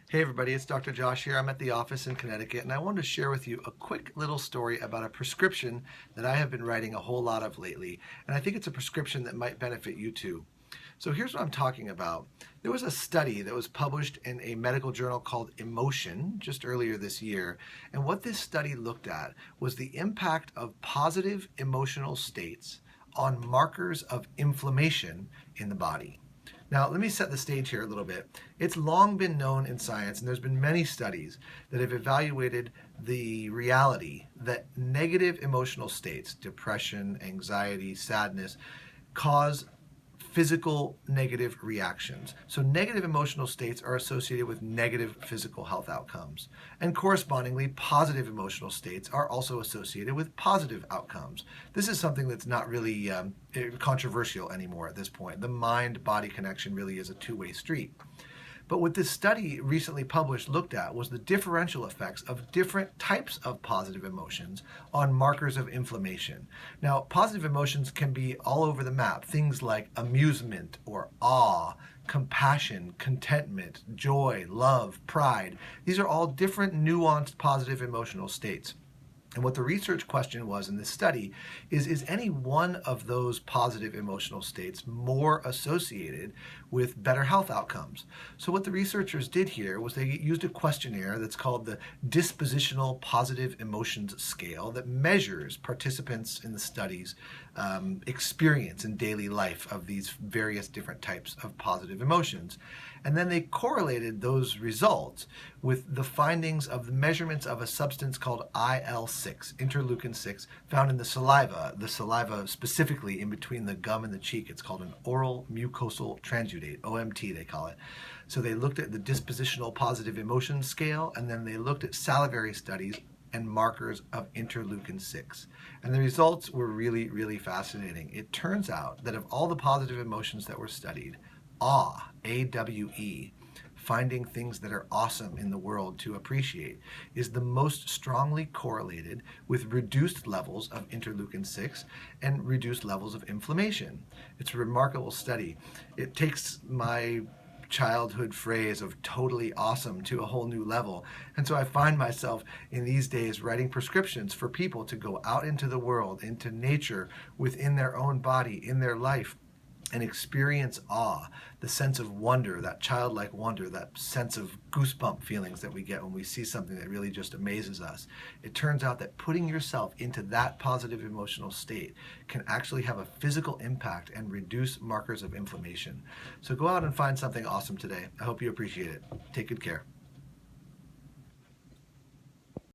Hey everybody, it's Dr. Josh here. I'm at the office in Connecticut, and I wanted to share with you a quick little story about a prescription that I have been writing a whole lot of lately, and I think it's a prescription that might benefit you too. So here's what I'm talking about. There was a study that was published in a medical journal called Emotion just earlier this year, and what this study looked at was the impact of positive emotional states on markers of inflammation in the body. Now, let me set the stage here a little bit. It's long been known in science, and there's been many studies that have evaluated the reality that negative emotional states, depression, anxiety, sadness, cause physical negative reactions. So negative emotional states are associated with negative physical health outcomes. And correspondingly, positive emotional states are also associated with positive outcomes. This is something that's not really controversial anymore at this point. The mind-body connection really is a two-way street. But what this study recently published looked at was the differential effects of different types of positive emotions on markers of inflammation. Now, positive emotions can be all over the map. Things like amusement or awe, compassion, contentment, joy, love, pride. These are all different nuanced positive emotional states. And what the research question was in this study is any one of those positive emotional states more associated with better health outcomes? So what the researchers did here was they used a questionnaire that's called the Dispositional Positive Emotions Scale that measures participants in the study's experience in daily life of these various different types of positive emotions. And then they correlated those results with the findings of the measurements of a substance called IL-6, interleukin-6, found in the saliva specifically in between the gum and the cheek. It's called an oral mucosal transudate, OMT they call it. So they looked at the dispositional positive emotion scale, and then they looked at salivary studies and markers of interleukin-6. And the results were really, really fascinating. It turns out that of all the positive emotions that were studied, awe, A-W-E, finding things that are awesome in the world to appreciate, is the most strongly correlated with reduced levels of interleukin-6 and reduced levels of inflammation. It's a remarkable study. It takes my childhood phrase of totally awesome to a whole new level. And so I find myself in these days writing prescriptions for people to go out into the world, into nature, within their own body, in their life, and experience awe, the sense of wonder, that childlike wonder, that sense of goosebump feelings that we get when we see something that really just amazes us. It turns out that putting yourself into that positive emotional state can actually have a physical impact and reduce markers of inflammation. So go out and find something awesome today. I hope you appreciate it. Take good care.